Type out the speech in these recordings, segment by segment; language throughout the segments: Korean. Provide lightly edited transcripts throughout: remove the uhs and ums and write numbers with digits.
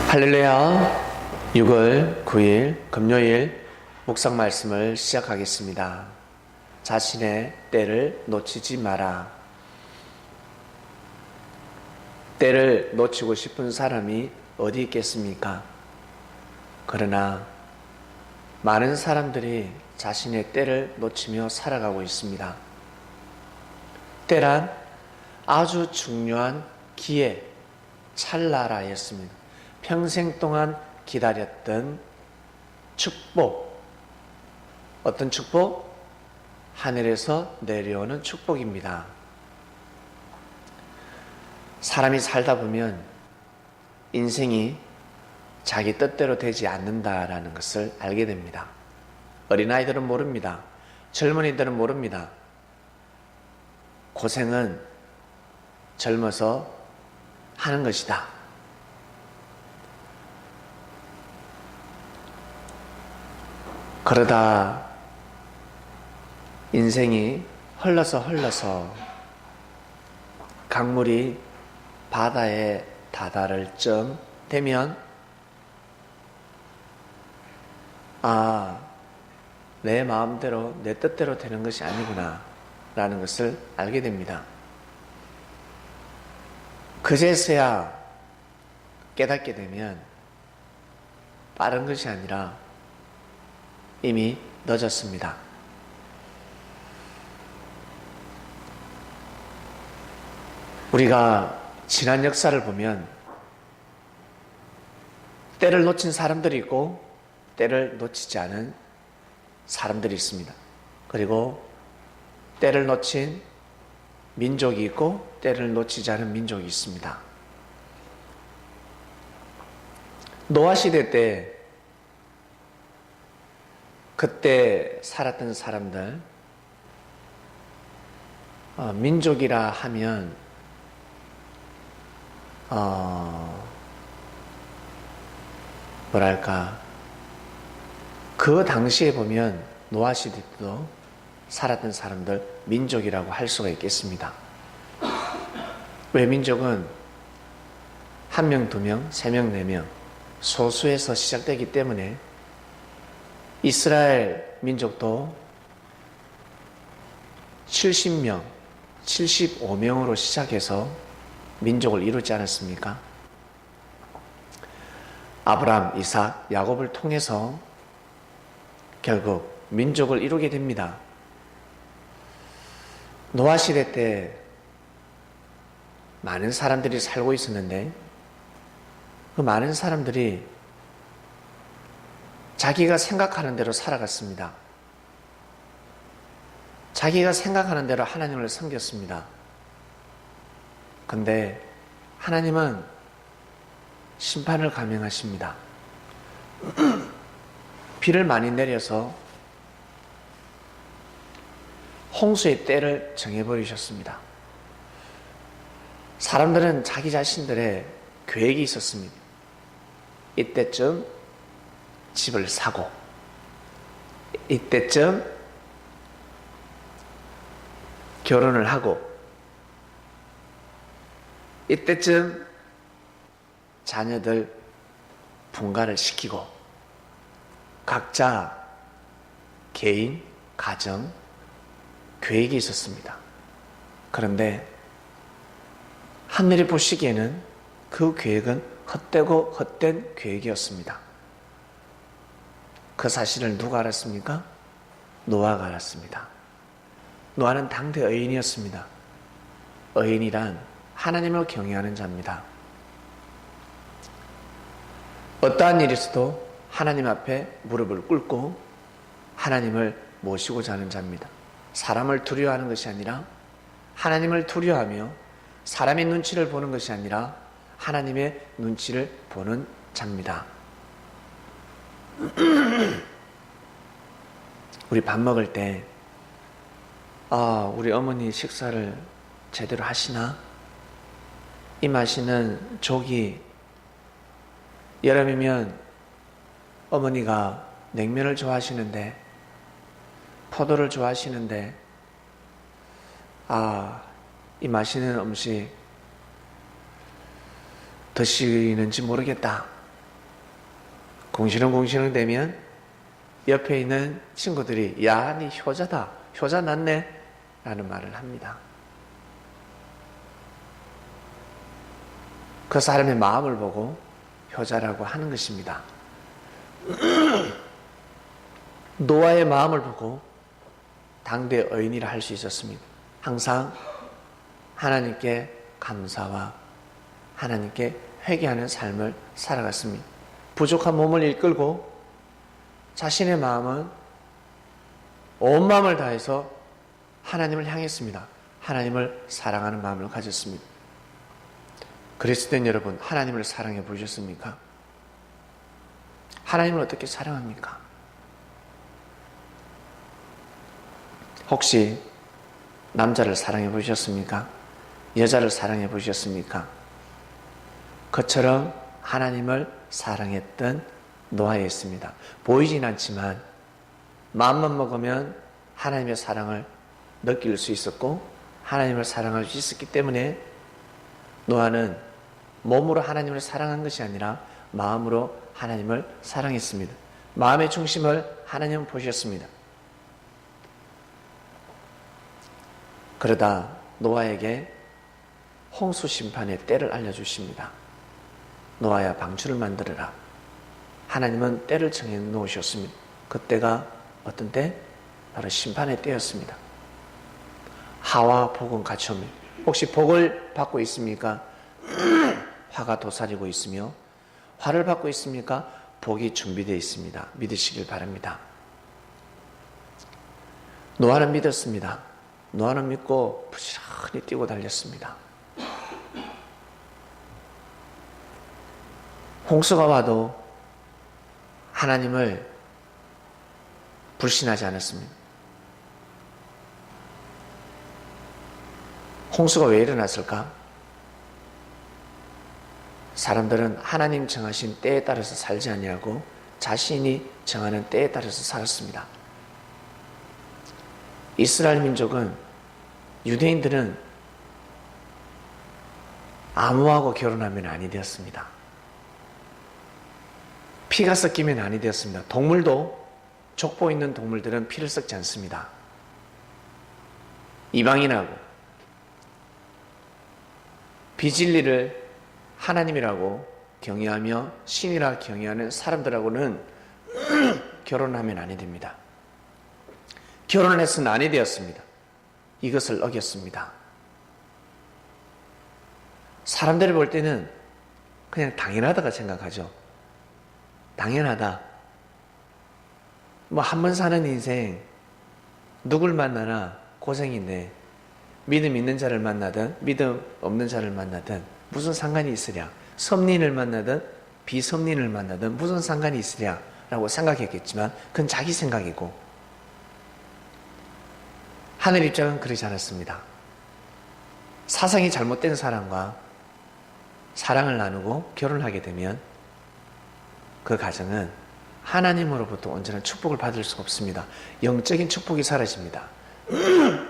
할렐루야. 6월 9일 금요일 묵상 말씀을 시작하겠습니다. 자신의 때를 놓치지 마라. 때를 놓치고 싶은 사람이 어디 있겠습니까? 그러나 많은 사람들이 자신의 때를 놓치며 살아가고 있습니다. 때란 아주 중요한 기회, 찰나라였습니다. 평생 동안 기다렸던 축복. 어떤 축복? 하늘에서 내려오는 축복입니다. 사람이 살다 보면 인생이 자기 뜻대로 되지 않는다라는 것을 알게 됩니다. 어린아이들은 모릅니다. 젊은이들은 모릅니다. 고생은 젊어서 하는 것이다. 그러다 인생이 흘러서 강물이 바다에 다다를 쯤 되면 내 마음대로 내 뜻대로 되는 것이 아니구나 라는 것을 알게 됩니다. 그제서야 깨닫게 되면 빠른 것이 아니라 이미 늦었습니다. 우리가 지난 역사를 보면 때를 놓친 사람들이 있고 때를 놓치지 않은 사람들이 있습니다. 그리고 때를 놓친 민족이 있고 때를 놓치지 않은 민족이 있습니다. 노아 시대 때 그때 살았던 사람들, 민족이라 하면 그 당시에 보면 노아 시대 때도 살았던 사람들 민족이라고 할 수가 있겠습니다. 왜 민족은 1명, 2명, 3명, 4명 소수에서 시작되기 때문에 이스라엘 민족도 70명, 75명으로 시작해서 민족을 이루지 않았습니까? 아브람, 이삭, 야곱을 통해서 결국 민족을 이루게 됩니다. 노아 시대 때 많은 사람들이 살고 있었는데 그 많은 사람들이 자기가 생각하는 대로 살아갔습니다. 자기가 생각하는 대로 하나님을 섬겼습니다. 그런데 하나님은 심판을 감행하십니다. 비를 많이 내려서 홍수의 때를 정해버리셨습니다. 사람들은 자기 자신들의 계획이 있었습니다. 이때쯤 집을 사고, 이때쯤 결혼을 하고, 이때쯤 자녀들 분가를 시키고, 각자 개인, 가정, 계획이 있었습니다. 그런데 하늘이 보시기에는 그 계획은 헛되고 헛된 계획이었습니다. 그 사실을 누가 알았습니까? 노아가 알았습니다. 노아는 당대 의인이었습니다. 의인이란 하나님을 경외하는 자입니다. 어떠한 일이 있어도 하나님 앞에 무릎을 꿇고 하나님을 모시고자 하는 자입니다. 사람을 두려워하는 것이 아니라 하나님을 두려워하며 사람의 눈치를 보는 것이 아니라 하나님의 눈치를 보는 자입니다. 우리 밥 먹을 때 우리 어머니 식사를 제대로 하시나? 이 마시는 조기 여름이면 어머니가 냉면을 좋아하시는데 포도를 좋아하시는데 이 맛있는 음식 드시는지 모르겠다. 궁시렁궁시렁 되면 옆에 있는 친구들이 야, 니 효자다. 효자 났네. 라는 말을 합니다. 그 사람의 마음을 보고 효자라고 하는 것입니다. 노아의 마음을 보고 당대 의인이라 할 수 있었습니다. 항상 하나님께 감사와 하나님께 회개하는 삶을 살아갔습니다. 부족한 몸을 이끌고 자신의 마음은 온 마음을 다해서 하나님을 향했습니다. 하나님을 사랑하는 마음을 가졌습니다. 그리스도인 여러분, 하나님을 사랑해 보셨습니까? 하나님을 어떻게 사랑합니까? 혹시 남자를 사랑해 보셨습니까? 여자를 사랑해 보셨습니까? 그처럼 하나님을 사랑했던 노아였습니다. 보이진 않지만 마음만 먹으면 하나님의 사랑을 느낄 수 있었고 하나님을 사랑할 수 있었기 때문에 노아는 몸으로 하나님을 사랑한 것이 아니라 마음으로 하나님을 사랑했습니다. 마음의 중심을 하나님은 보셨습니다. 그러다 노아에게 홍수 심판의 때를 알려주십니다. 노아야, 방주를 만들어라. 하나님은 때를 정해 놓으셨습니다. 그때가 어떤 때? 바로 심판의 때였습니다. 화와 복은 같이 옵니다. 혹시 복을 받고 있습니까? 화가 도사리고 있으며 화를 받고 있습니까? 복이 준비되어 있습니다. 믿으시길 바랍니다. 노아는 믿었습니다. 노아는 믿고 부지런히 뛰고 달렸습니다. 홍수가 와도 하나님을 불신하지 않았습니다. 홍수가 왜 일어났을까? 사람들은 하나님 정하신 때에 따라서 살지 아니하고 자신이 정하는 때에 따라서 살았습니다. 이스라엘 민족은, 유대인들은 아무하고 결혼하면 아니 되었습니다. 피가 섞이면 아니 되었습니다. 동물도, 족보 있는 동물들은 피를 섞지 않습니다. 이방인하고 비진리를 하나님이라고 경외하며 신이라 경외하는 사람들하고는 결혼하면 아니 됩니다. 결혼을 해서는 아니 되었습니다. 이것을 어겼습니다. 사람들이 볼 때는 그냥 당연하다고 생각하죠. 당연하다. 뭐 한 번 사는 인생 누굴 만나나 고생인데 믿음 있는 자를 만나든 믿음 없는 자를 만나든 무슨 상관이 있으랴. 섭리인을 만나든 비섭리인을 만나든 무슨 상관이 있으랴 라고 생각했겠지만 그건 자기 생각이고 하늘 입장은 그러지 않았습니다. 사상이 잘못된 사람과 사랑을 나누고 결혼하게 되면 그 가정은 하나님으로부터 온전한 축복을 받을 수가 없습니다. 영적인 축복이 사라집니다.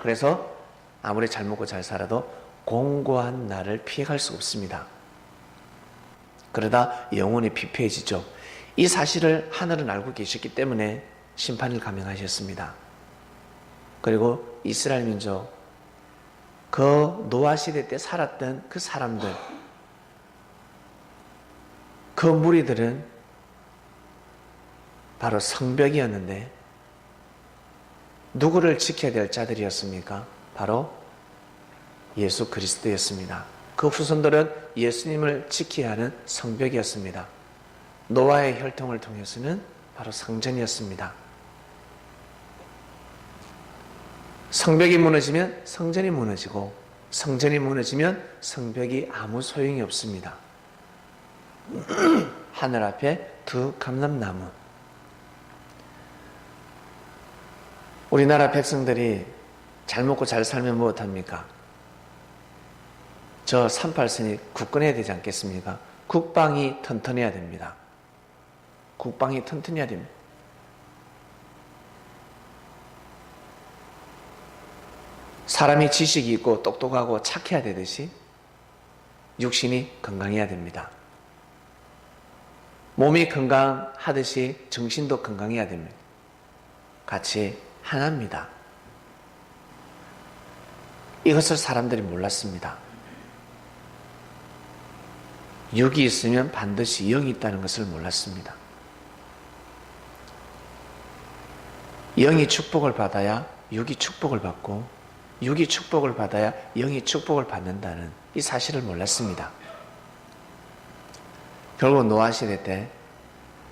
그래서 아무리 잘 먹고 잘 살아도 공고한 날을 피해갈 수가 없습니다. 그러다 영혼이 피폐해지죠. 이 사실을 하늘은 알고 계셨기 때문에 심판을 감행하셨습니다. 그리고 이스라엘 민족, 그 노아 시대 때 살았던 그 사람들, 그 무리들은 바로 성벽이었는데 누구를 지켜야 될 자들이었습니까? 바로 예수 그리스도였습니다. 그 후손들은 예수님을 지켜야 하는 성벽이었습니다. 노아의 혈통을 통해서는 바로 성전이었습니다. 성벽이 무너지면 성전이 무너지고 성전이 무너지면 성벽이 아무 소용이 없습니다. 하늘 앞에 두 감람나무. 우리나라 백성들이 잘 먹고 잘 살면 무엇합니까? 저 38선이 굳건해야 되지 않겠습니까? 국방이 튼튼해야 됩니다. 국방이 튼튼해야 됩니다. 사람이 지식이 있고 똑똑하고 착해야 되듯이 육신이 건강해야 됩니다. 몸이 건강하듯이 정신도 건강해야 됩니다. 같이 하나입니다. 이것을 사람들이 몰랐습니다. 육이 있으면 반드시 영이 있다는 것을 몰랐습니다. 영이 축복을 받아야 육이 축복을 받고 육이 축복을 받아야 영이 축복을 받는다는 이 사실을 몰랐습니다. 결국 노아 시대 때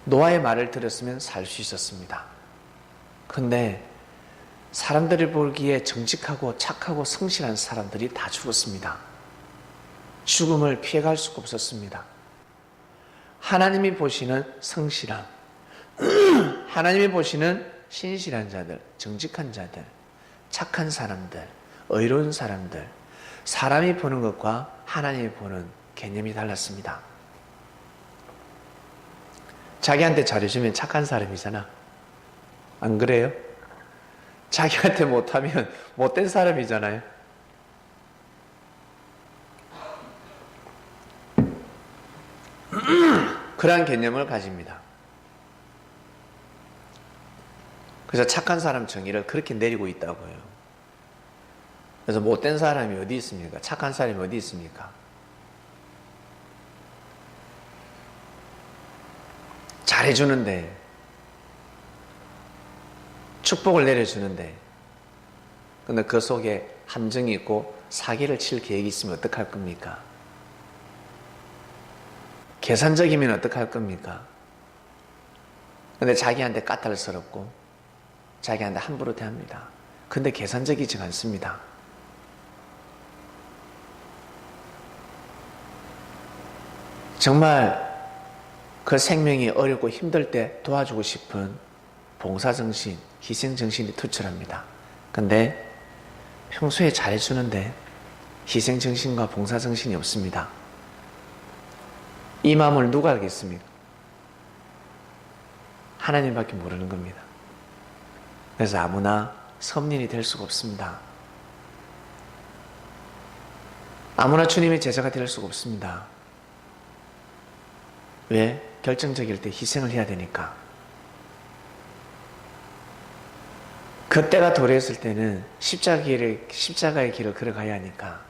노아의 말을 들었으면 살 수 있었습니다. 그런데 사람들이 보기에 정직하고 착하고 성실한 사람들이 다 죽었습니다. 죽음을 피해갈 수가 없었습니다. 하나님이 보시는 성실함, 하나님이 보시는 신실한 자들, 정직한 자들, 착한 사람들, 의로운 사람들, 사람이 보는 것과 하나님이 보는 개념이 달랐습니다. 자기한테 잘해주면 착한 사람이잖아. 안 그래요? 자기한테 못하면 못된 사람이잖아요. 그러한 개념을 가집니다. 그래서 착한 사람 정의를 그렇게 내리고 있다고요. 그래서 못된 사람이 어디 있습니까? 착한 사람이 어디 있습니까? 잘해주는데, 축복을 내려주는데, 근데 그 속에 함정이 있고 사기를 칠 계획이 있으면 어떡할 겁니까? 계산적이면 어떡할 겁니까? 근데 자기한테 까탈스럽고 자기한테 함부로 대합니다. 근데 계산적이지 않습니다. 정말 그 생명이 어렵고 힘들 때 도와주고 싶은 봉사정신, 희생정신이 투철합니다. 근데 평소에 잘해주는데 희생정신과 봉사정신이 없습니다. 이 마음을 누가 알겠습니까? 하나님밖에 모르는 겁니다. 그래서 아무나 선민이 될 수가 없습니다. 아무나 주님의 제자가 될 수가 없습니다. 왜? 결정적일 때 희생을 해야 되니까. 그때가 도래했을 때는 십자가의 길을 걸어가야 하니까.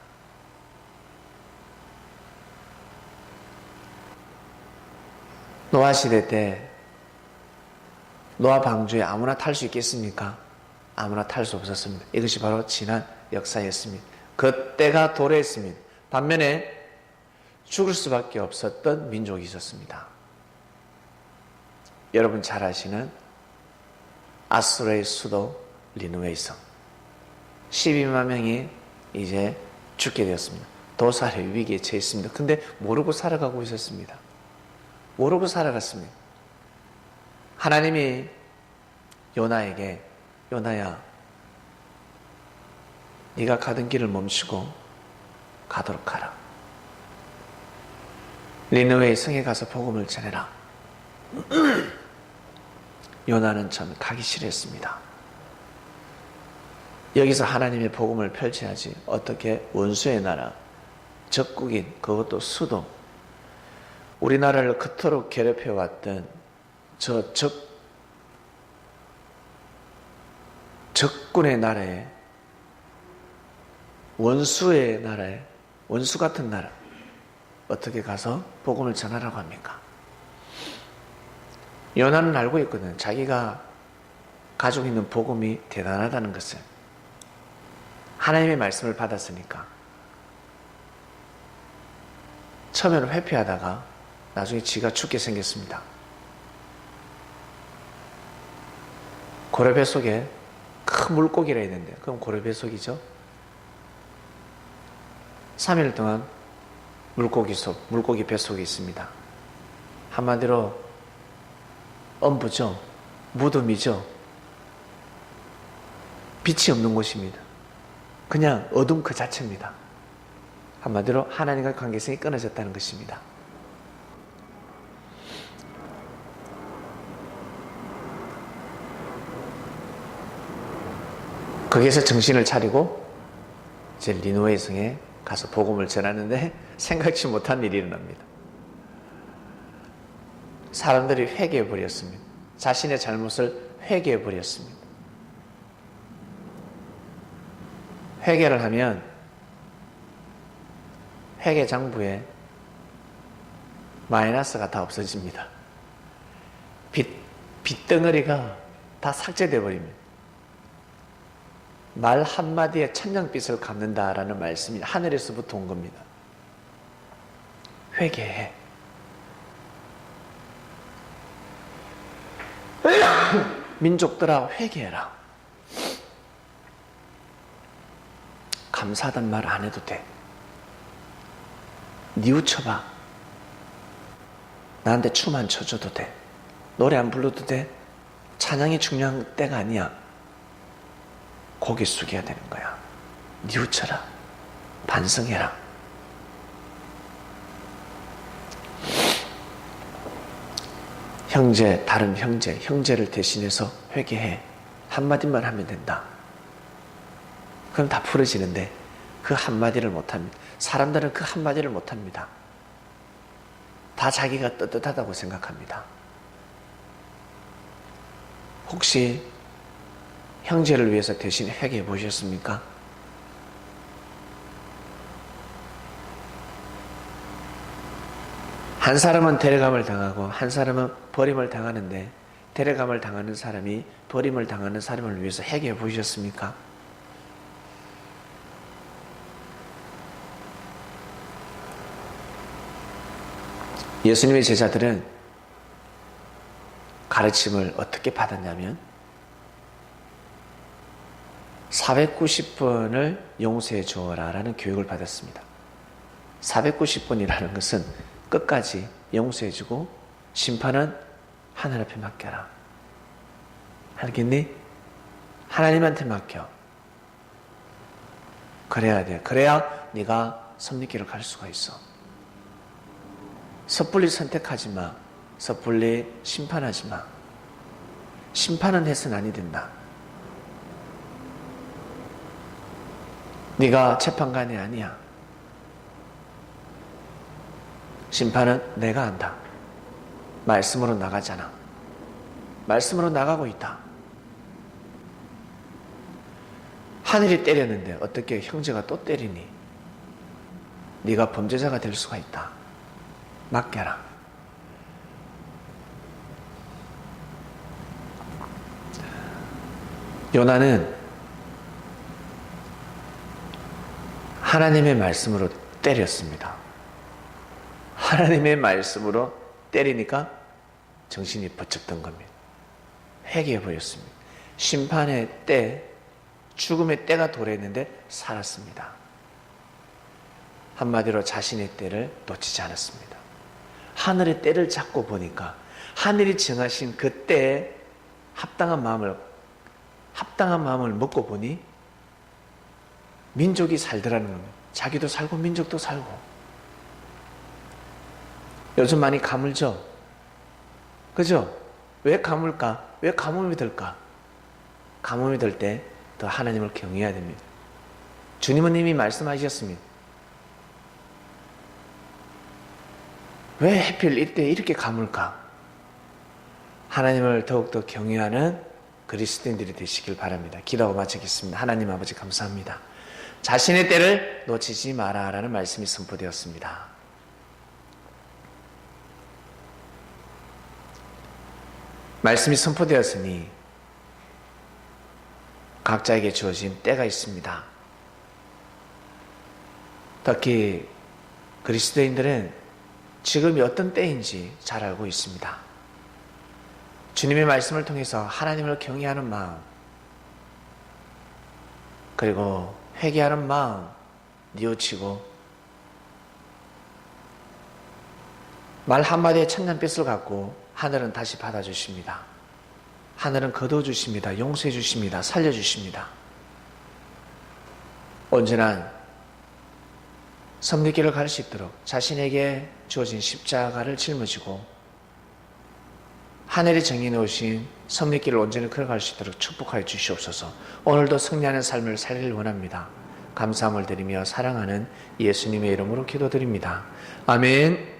노아 시대 때 노아 방주에 아무나 탈 수 있겠습니까? 아무나 탈 수 없었습니다. 이것이 바로 지난 역사였습니다. 그때가 도래했습니다. 반면에 죽을 수밖에 없었던 민족이 있었습니다. 여러분 잘 아시는 아수르의 수도 니느웨의 성. 12만 명이 이제 죽게 되었습니다. 도살의 위기에 처했습니다. 근데 모르고 살아가고 있었습니다. 모르고 살아갔습니다. 하나님이 요나에게 요나야 네가 가던 길을 멈추고 가도록 하라. 니느웨의 성에 가서 복음을 전해라. 요나는 참 가기 싫어했습니다. 여기서 하나님의 복음을 펼쳐야지 어떻게 원수의 나라, 적국인, 그것도 수도, 우리나라를 그토록 괴롭혀왔던 저 적군의 나라에, 원수의 나라에, 원수 같은 나라, 어떻게 가서 복음을 전하라고 합니까? 요나는 알고 있거든. 자기가 가지고 있는 복음이 대단하다는 것을. 하나님의 말씀을 받았으니까. 처음에는 회피하다가 나중에 지가 죽게 생겼습니다. 고래 뱃속에 큰 물고기라 있는데, 그럼 고래 뱃속이죠? 3일 동안 물고기 뱃속에 있습니다. 한마디로 엄부죠. 무덤이죠. 빛이 없는 곳입니다. 그냥 어둠 그 자체입니다. 한마디로 하나님과 관계성이 끊어졌다는 것입니다. 거기에서 정신을 차리고 이제 니느웨 성에 가서 복음을 전하는데 생각지 못한 일이 일어납니다. 사람들이 회개해 버렸습니다. 자신의 잘못을 회개해 버렸습니다. 회개를 하면 회계장부에 마이너스가 다 없어집니다. 빚덩어리가 다 삭제되어 버립니다. 말 한마디에 천냥빚을 갚는다라는 말씀이 하늘에서부터 온 겁니다. 회개해. 민족들아 회개해라. 감사하단 말 안 해도 돼. 뉘우쳐봐. 나한테 춤 안 춰줘도 돼. 노래 안 불러도 돼. 찬양이 중요한 때가 아니야. 고개 숙여야 되는 거야. 뉘우쳐라. 반성해라. 형제, 다른 형제를 대신해서 회개해. 한마디만 하면 된다. 그럼 다 풀어지는데 그 한마디를 못합니다. 사람들은 그 한마디를 못합니다. 다 자기가 떳떳하다고 생각합니다. 혹시 형제를 위해서 대신 회개해 보셨습니까? 한 사람은 데려감을 당하고 한 사람은 버림을 당하는데 데려감을 당하는 사람이 버림을 당하는 사람을 위해서 회개해 보셨습니까? 예수님의 제자들은 가르침을 어떻게 받았냐면 490번을 용서해 주어라 라는 교육을 받았습니다. 490번이라는 것은 끝까지 용서해 주고 심판은 하늘 앞에 맡겨라. 알겠니? 하나님한테 맡겨. 그래야 돼. 그래야 네가 섭리길을 갈 수가 있어. 섣불리 선택하지 마. 섣불리 심판하지 마. 심판은 해서는 아니 된다. 네가 재판관이 아니야. 심판은 내가 한다. 말씀으로 나가잖아. 말씀으로 나가고 있다. 하늘이 때렸는데 어떻게 형제가 또 때리니? 네가 범죄자가 될 수가 있다. 맡겨라. 요나는 하나님의 말씀으로 때렸습니다. 하나님의 말씀으로 때리니까 정신이 번쩍 든 겁니다. 회개해 버렸습니다. 심판의 때, 죽음의 때가 도래했는데 살았습니다. 한마디로 자신의 때를 놓치지 않았습니다. 하늘의 때를 잡고 보니까 하늘이 정하신 그 때에 합당한 마음을 먹고 보니 민족이 살더라는 겁니다. 자기도 살고 민족도 살고. 요즘 많이 가물죠? 그죠? 왜 가물까? 왜 가뭄이 들까? 가뭄이 들 때 더 하나님을 경외해야 됩니다. 주님은 이미 말씀하셨습니다. 왜 하필 이때 이렇게 가물까? 하나님을 더욱더 경외하는 그리스도인들이 되시길 바랍니다. 기도하고 마치겠습니다. 하나님 아버지 감사합니다. 자신의 때를 놓치지 마라 라는 말씀이 선포되었습니다. 말씀이 선포되었으니 각자에게 주어진 때가 있습니다. 특히 그리스도인들은 지금이 어떤 때인지 잘 알고 있습니다. 주님의 말씀을 통해서 하나님을 경외하는 마음, 그리고 회개하는 마음 뉘우치고 말 한마디에 천년빛을 갖고 하늘은 다시 받아주십니다. 하늘은 거둬주십니다. 용서해주십니다. 살려주십니다. 온전한 섭리길을 갈 수 있도록 자신에게 주어진 십자가를 짊어지고 하늘이 정해놓으신 섭리길을 온전히 걸어갈 수 있도록 축복하여 주시옵소서. 오늘도 승리하는 삶을 살기를 원합니다. 감사함을 드리며 사랑하는 예수님의 이름으로 기도드립니다. 아멘.